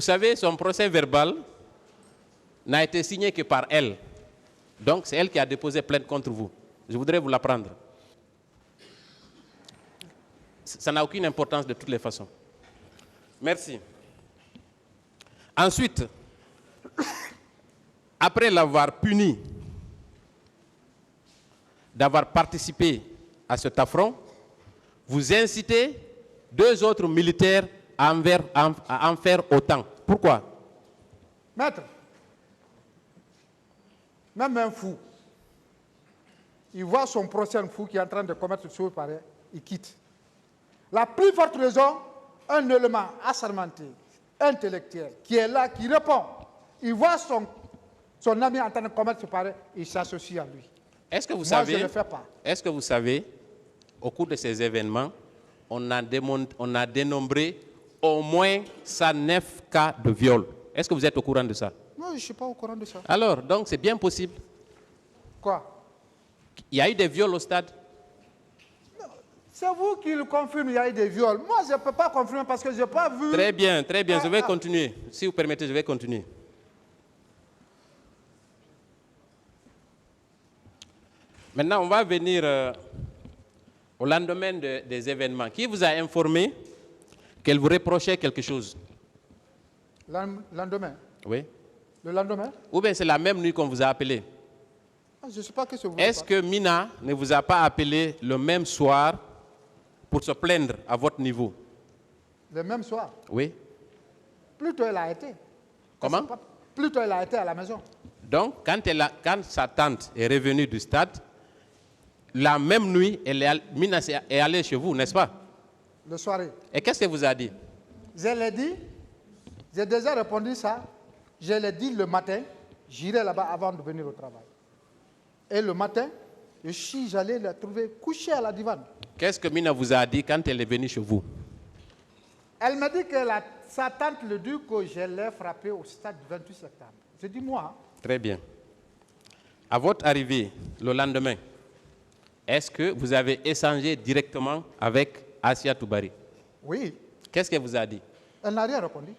savez, son procès verbal n'a été signé que par elle. Donc, c'est elle qui a déposé plainte contre vous. Je voudrais vous l'apprendre. Ça n'a aucune importance de toutes les façons. Merci. Ensuite, après l'avoir puni d'avoir participé à cet affront, vous incitez 2 autres militaires à en faire autant. Pourquoi? Maître, même un fou, il voit son prochain fou qui est en train de commettre ce chose pareil, il quitte. La plus forte raison, un élément assermenté, intellectuel, qui est là, qui répond. Il voit son ami en train de commettre ce pareil, il s'associe à lui. Est-ce que vous Moi, savez, je ne le fais pas. Est-ce que vous savez, au cours de ces événements, on a dénombré au moins 109 cas de viol. Est-ce que vous êtes au courant de ça? Non, je ne suis pas au courant de ça. Alors, donc c'est bien possible. Quoi? Il y a eu des viols au stade? C'est vous qui le confirmez, il y a eu des viols. Moi, je ne peux pas confirmer parce que je n'ai pas vu... Très bien, je vais continuer. Si vous permettez, je vais continuer. Maintenant, on va venir au lendemain des événements. Qui vous a informé qu'elle vous reprochait quelque chose? Lendemain? Oui. Le lendemain? Ou bien c'est la même nuit qu'on vous a appelé? Je ne sais pas que ce vous... Est-ce que Mina ne vous a pas appelé le même soir pour se plaindre à votre niveau? Le même soir? Oui. Plutôt elle a été. Comment? Plutôt elle a été à la maison. Donc, quand sa tante est revenue du stade, la même nuit, Mina est allée chez vous, n'est-ce pas? Le soirée. Et qu'est-ce qu'elle vous a dit? Je l'ai dit, j'ai déjà répondu ça. Je l'ai dit le matin, j'irai là-bas avant de venir au travail. Et le matin, j'allais la trouver couchée à la divan. Qu'est-ce que Mina vous a dit quand elle est venue chez vous? Elle m'a dit que sa tante le dit que je l'ai frappée au stade du 28 septembre. J'ai dit moi. Très bien. À votre arrivée le lendemain, est-ce que vous avez échangé directement avec Asia Toubari? Oui. Qu'est-ce qu'elle vous a dit? Elle n'a rien répondu.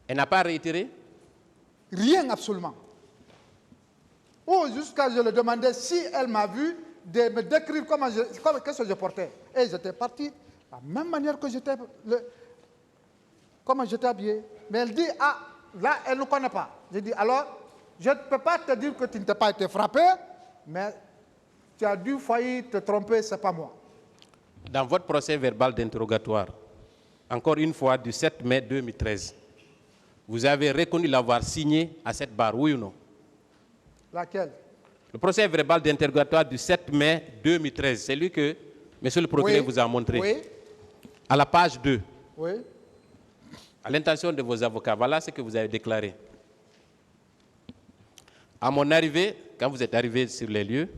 Elle n'a pas réitéré? Rien absolument. Oh, jusqu'à je lui demandais si elle m'a vu de me décrire qu'est-ce que je portais. Et j'étais parti de la même manière que j'étais, comment j'étais habillé. Mais elle dit, ah, là, elle ne connaît pas. J'ai dit, alors, je ne peux pas te dire que tu ne t'es pas été frappé, mais tu as dû faillir te tromper, ce n'est pas moi. Dans votre procès verbal d'interrogatoire, encore une fois, du 7 mai 2013, vous avez reconnu l'avoir signé à cette barre, oui ou non? Laquelle? Le procès verbal d'interrogatoire du 7 mai 2013, c'est lui que monsieur le procureur vous a montré. Oui. À la page 2. Oui. À l'intention de vos avocats, voilà ce que vous avez déclaré. À mon arrivée, quand vous êtes arrivé sur les lieux,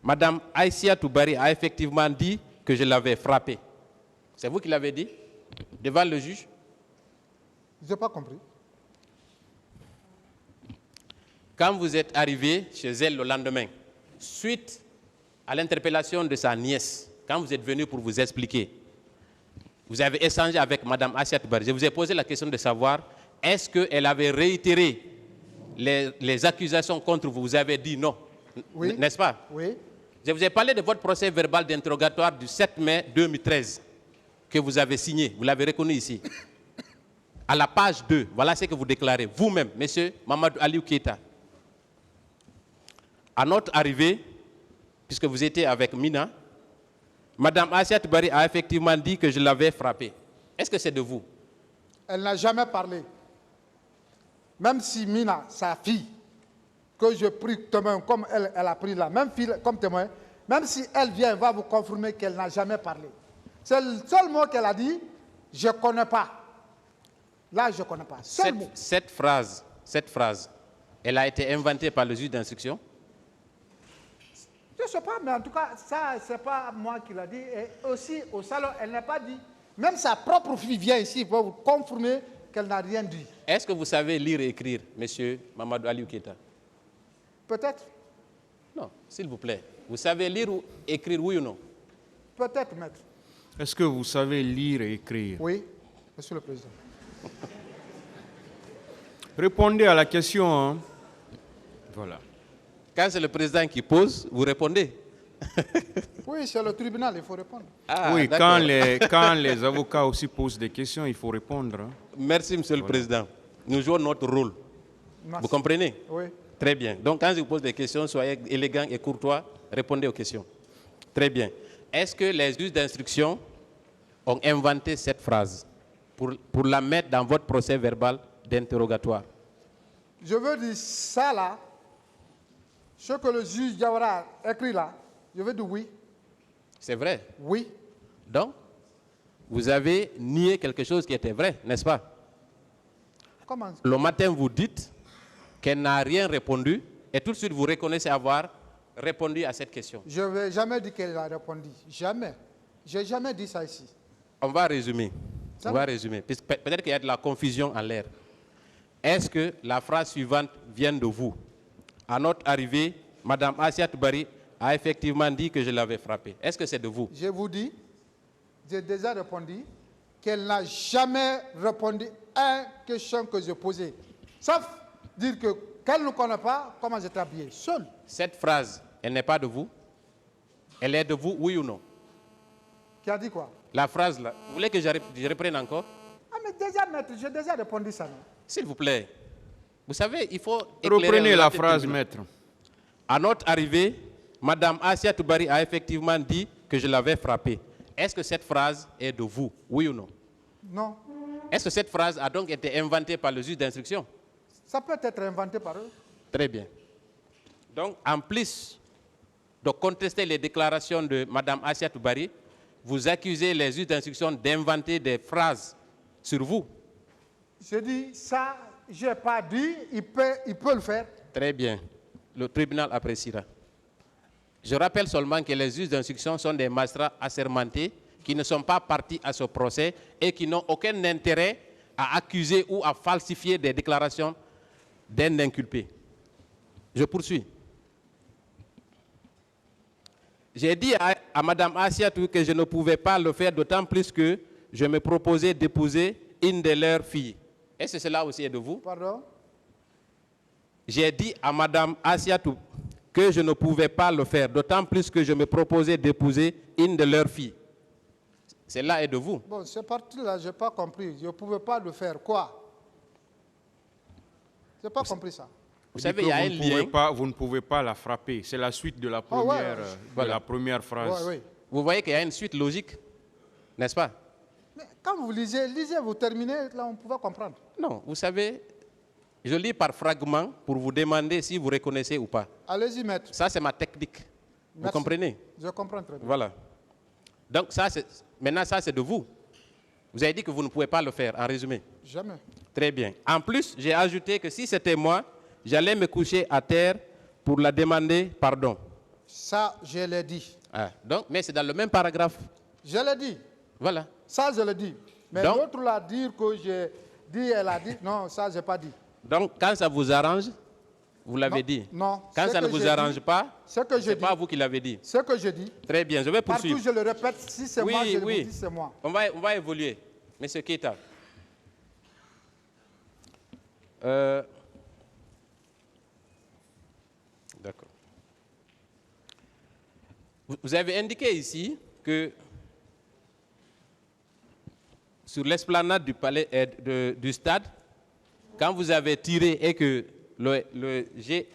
Madame Aïssia Toubari a effectivement dit que je l'avais frappé. C'est vous qui l'avez dit? Devant le juge? Je n'ai pas compris. Quand vous êtes arrivé chez elle le lendemain, suite à l'interpellation de sa nièce, quand vous êtes venu pour vous expliquer, vous avez échangé avec Mme Aïssia Toubari. Je vous ai posé la question de savoir, est-ce qu'elle avait réitéré les accusations contre vous? Vous avez dit non, oui. N'est-ce pas? Oui. Je vous ai parlé de votre procès verbal d'interrogatoire du 7 mai 2013 que vous avez signé, vous l'avez reconnu ici. À la page 2, voilà ce que vous déclarez vous-même, monsieur Mamadou Aliou Keita. À notre arrivée, puisque vous étiez avec Mina, Madame Aïssia Toubari a effectivement dit que je l'avais frappée. Est-ce que c'est de vous? Elle n'a jamais parlé. Même si Mina, sa fille, que je prie témoin comme elle a pris la même fille comme témoin, même si elle vient, va vous confirmer qu'elle n'a jamais parlé. C'est le seul mot qu'elle a dit, je ne connais pas. Là, je ne connais pas. Cette phrase, elle a été inventée par le juge d'instruction? Je ne sais pas, mais en tout cas, ça, ce n'est pas moi qui l'a dit. Et aussi, au salon, elle n'a pas dit. Même sa propre fille vient ici pour vous confirmer qu'elle n'a rien dit. Est-ce que vous savez lire et écrire, monsieur Mamadou Aliou Keita? Peut-être. Non, s'il vous plaît. Vous savez lire ou écrire, oui ou non? Peut-être, maître. Est-ce que vous savez lire et écrire? Oui, monsieur le président. Répondez à la question. Hein. Voilà. Quand c'est le président qui pose, vous répondez. Oui, c'est le tribunal, il faut répondre. Ah, Oui, d'accord. quand les avocats aussi posent des questions, il faut répondre. Hein. Merci, Monsieur le Président. Nous jouons notre rôle. Merci. Vous comprenez? Oui. Très bien. Donc, quand je vous pose des questions, soyez élégant et courtois, répondez aux questions. Très bien. Est-ce que les juges d'instruction ont inventé cette phrase pour la mettre dans votre procès verbal d'interrogatoire? Je veux dire ça là, ce que le juge Diawara a écrit là, je veux dire oui. C'est vrai. Oui. Donc, vous avez nié quelque chose qui était vrai, n'est-ce pas? Comment? Le matin, vous dites qu'elle n'a rien répondu et tout de suite, vous reconnaissez avoir répondu à cette question. Je ne vais jamais dire qu'elle a répondu. Jamais. Je n'ai jamais dit ça ici. On va résumer. Ça On va? va résumer. Peut-être qu'il y a de la confusion en l'air. Est-ce que la phrase suivante vient de vous? À notre arrivée, Mme Assia Toubari a effectivement dit que je l'avais frappée. Est-ce que c'est de vous? Je vous dis, j'ai déjà répondu qu'elle n'a jamais répondu à une question que je posais. Sauf dire qu'elle ne connaît pas comment j'étais habillé. Seul. Cette phrase, elle n'est pas de vous? Elle est de vous, oui ou non? Qui a dit quoi? La phrase là, vous voulez que je reprenne encore? Ah mais déjà, maître, j'ai déjà répondu ça. Non? S'il vous plaît. Vous savez, il faut éclairer Reprenez la tête phrase, du maître. À notre arrivée, Mme Assia Toubari a effectivement dit que je l'avais frappée. Est-ce que cette phrase est de vous, oui ou non? Non. Est-ce que cette phrase a donc été inventée par le juge d'instruction? Ça peut être inventé par eux. Très bien. Donc, en plus de contester les déclarations de Mme Assia Toubari, vous accusez les juges d'instruction d'inventer des phrases sur vous. Je dis ça, je n'ai pas dit, il peut le faire. Très bien. Le tribunal appréciera. Je rappelle seulement que les juges d'instruction sont des magistrats assermentés qui ne sont pas partis à ce procès et qui n'ont aucun intérêt à accuser ou à falsifier des déclarations d'un inculpé. Je poursuis. J'ai dit à Mme Assiatou que je ne pouvais pas le faire, d'autant plus que je me proposais d'épouser une de leurs filles. Est-ce que cela aussi est de vous? Pardon? J'ai dit à Mme Assiatou que je ne pouvais pas le faire, d'autant plus que je me proposais d'épouser une de leurs filles. Cela est de vous? Bon, cette partie-là, je n'ai pas compris. Je ne pouvais pas le faire. Quoi? Je n'ai pas compris ça. Vous savez, il y a un lien. Vous ne pouvez pas la frapper. C'est la suite de la première, la première phrase. Oui, oui. Vous voyez qu'il y a une suite logique, n'est-ce pas? Mais quand vous lisez, vous terminez, là, on pouvait comprendre. Non, vous savez, je lis par fragments pour vous demander si vous reconnaissez ou pas. Allez-y, maître. Ça, c'est ma technique. Vous Merci. comprenez? Je comprends très bien. Voilà. Donc, maintenant, ça, c'est de vous. Vous avez dit que vous ne pouvez pas le faire, en résumé. Jamais. Très bien. En plus, j'ai ajouté que si c'était moi, j'allais me coucher à terre pour la demander pardon. Ça, je l'ai dit. Ah, donc, mais c'est dans le même paragraphe. Je l'ai dit. Voilà. Ça, je l'ai dit. Mais Donc- l'autre l'a dire que j'ai dit, elle a dit. Non, ça, je n'ai pas dit. Donc, quand ça vous arrange, vous l'avez Non, dit. non, Quand ce ça ne que vous j'ai arrange dit- pas, Ce que j'ai c'est dit. pas vous qui l'avez dit. Ce que j'ai dit. Très bien, je vais Partout, poursuivre. je le répète. Si c'est moi, je Oui, le dis, c'est moi. On va évoluer. Monsieur Keita. D'accord. Vous avez indiqué ici que sur l'esplanade du palais du stade, quand vous avez tiré et que le G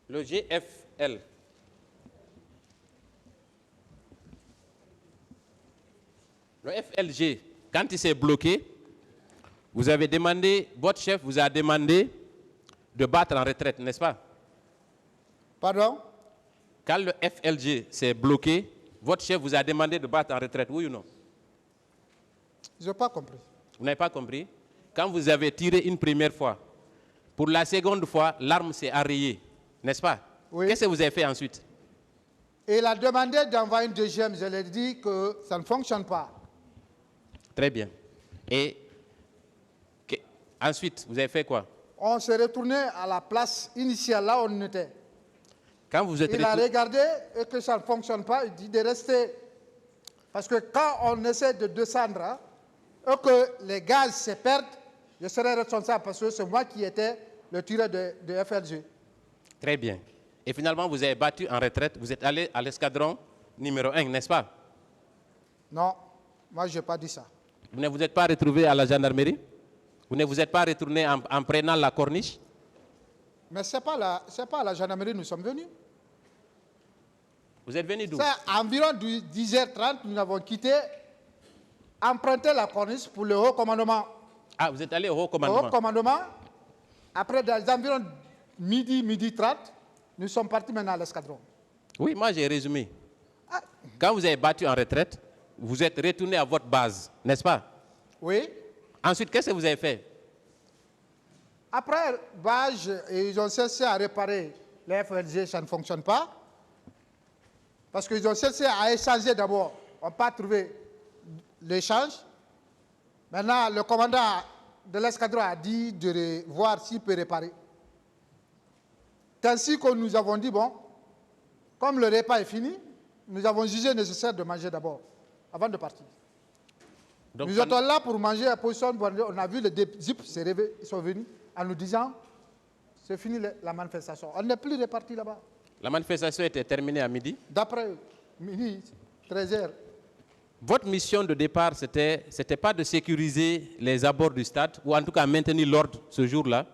le GFL le FLG, quand il s'est bloqué, vous avez demandé, votre chef vous a demandé de battre en retraite, n'est-ce pas? Pardon? Quand le FLG s'est bloqué, votre chef vous a demandé de battre en retraite, oui ou non? Je n'ai pas compris. Vous n'avez pas compris? Quand vous avez tiré une première fois, pour la seconde fois, l'arme s'est arrayée, n'est-ce pas? Oui. Qu'est-ce que vous avez fait ensuite? Et il a demandé d'envoyer une deuxième. Je lui ai dit que ça ne fonctionne pas. Très bien. Et ensuite, vous avez fait quoi? On s'est retourné à la place initiale, là où on était. Quand vous êtes Il a retourné, regardé et que ça ne fonctionne pas. Il dit de rester Parce que quand on essaie de descendre, hein, et que les gaz se perdent, je serai responsable parce que c'est moi qui étais le tireur de FLG. Très bien. Et finalement, vous avez battu en retraite, vous êtes allé à l'escadron numéro 1, n'est-ce pas? Non, moi je n'ai pas dit ça. Vous ne vous êtes pas retrouvé à la gendarmerie? Vous ne vous êtes pas retourné en prenant la corniche? Mais ce n'est pas à la gendarmerie que nous sommes venus. Vous êtes venu d'où? C'est environ 10h30, nous avons quitté, emprunté la corniche pour le haut commandement. Ah, vous êtes allé au haut commandement? Au haut commandement. Après, dans les environs midi 30, nous sommes partis maintenant à l'escadron. Oui, moi j'ai résumé. Ah. Quand vous avez battu en retraite, vous êtes retourné à votre base, n'est-ce pas? Oui. Ensuite, qu'est-ce que vous avez fait? Après base, ils ont cessé à réparer les FLG, ça ne fonctionne pas. Parce qu'ils ont cessé à échanger d'abord. On n'a pas trouvé l'échange. Maintenant, le commandant de l'escadron a dit de voir s'il peut réparer. C'est ainsi que nous avons dit, bon, comme le repas est fini, nous avons jugé nécessaire de manger d'abord, avant de partir. Donc, nous étions là pour manger à position, on a vu les zips se réveiller, ils sont venus en nous disant, c'est fini la manifestation. On n'est plus reparti là-bas. La manifestation était terminée à midi? D'après midi, 13h. Votre mission de départ, c'était pas de sécuriser les abords du stade, ou en tout cas maintenir l'ordre ce jour-là?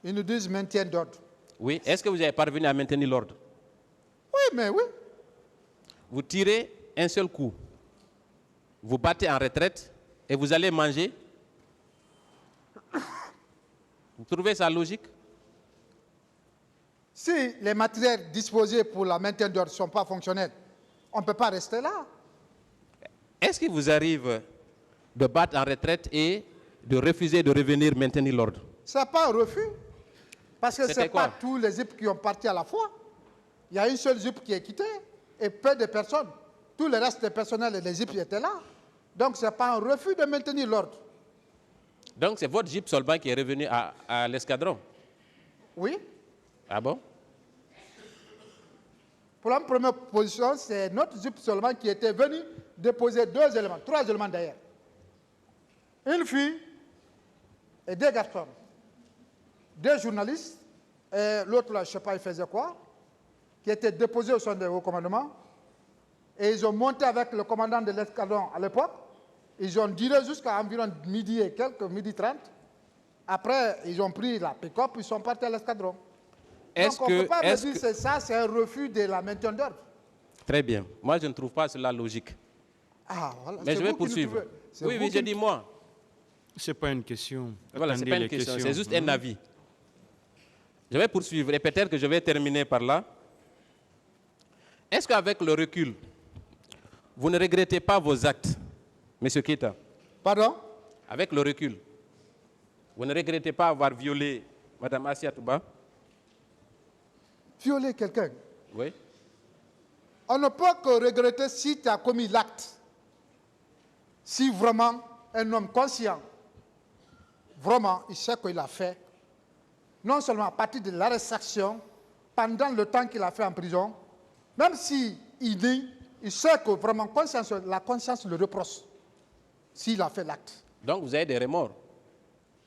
Ils nous disent maintien d'ordre. Oui. Est-ce que vous avez parvenu à maintenir l'ordre? Oui, mais oui. Vous tirez un seul coup, vous battez en retraite et vous allez manger? Vous trouvez ça logique? Si les matériels disposés pour la maintien d'ordre ne sont pas fonctionnels, on ne peut pas rester là. Est-ce qu'il vous arrive de battre en retraite et de refuser de revenir maintenir l'ordre? Ce n'est pas un refus. Parce que ce n'est pas tous les ZIP qui ont parti à la fois. Il y a une seule ZIP qui est quittée et peu de personnes. Tout le reste des personnels et les ZIP étaient là. Donc ce n'est pas un refus de maintenir l'ordre. Donc c'est votre Jeep Solban qui est revenu à l'escadron? Oui. Ah bon? Pour la première position, c'est notre Jeep Solban qui était venu déposer 2 éléments, 3 éléments d'ailleurs. Une fille et 2 garçons. 2 journalistes, et l'autre là, je ne sais pas, il faisait quoi, qui étaient déposés au sein du haut commandement. Et ils ont monté avec le commandant de l'escadron à l'époque. Ils ont duré jusqu'à environ midi et quelques, midi 30. Après, ils ont pris la pick-up, ils sont partis à l'escadron. Donc on ne peut pas me dire que ça, c'est un refus de la maintien d'ordre. Très bien. Moi, je ne trouve pas cela logique. Ah, voilà. Mais je vais poursuivre. Oui, je dis moi. Ce n'est pas une question. Voilà, ce n'est pas une question, c'est juste un avis. Je vais poursuivre et peut-être que je vais terminer par là. Est-ce qu'avec le recul, vous ne regrettez pas vos actes, M. Keita? Pardon? Avec le recul, vous ne regrettez pas avoir violé Mme Assia Touba? Violer quelqu'un? Oui. On ne peut que regretter si tu as commis l'acte. Si vraiment un homme conscient, vraiment, il sait qu'il a fait, non seulement à partir de l'arrestation, pendant le temps qu'il a fait en prison, même s'il dit, il sait que vraiment la conscience le reproche s'il a fait l'acte. Donc vous avez des remords?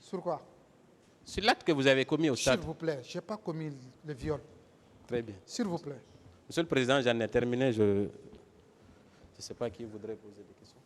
Sur quoi? Sur l'acte que vous avez commis au stade? S'il vous plaît, je n'ai pas commis le viol. Très bien. S'il vous plaît. Monsieur le Président, j'en ai terminé. Je ne sais pas qui voudrait poser des questions.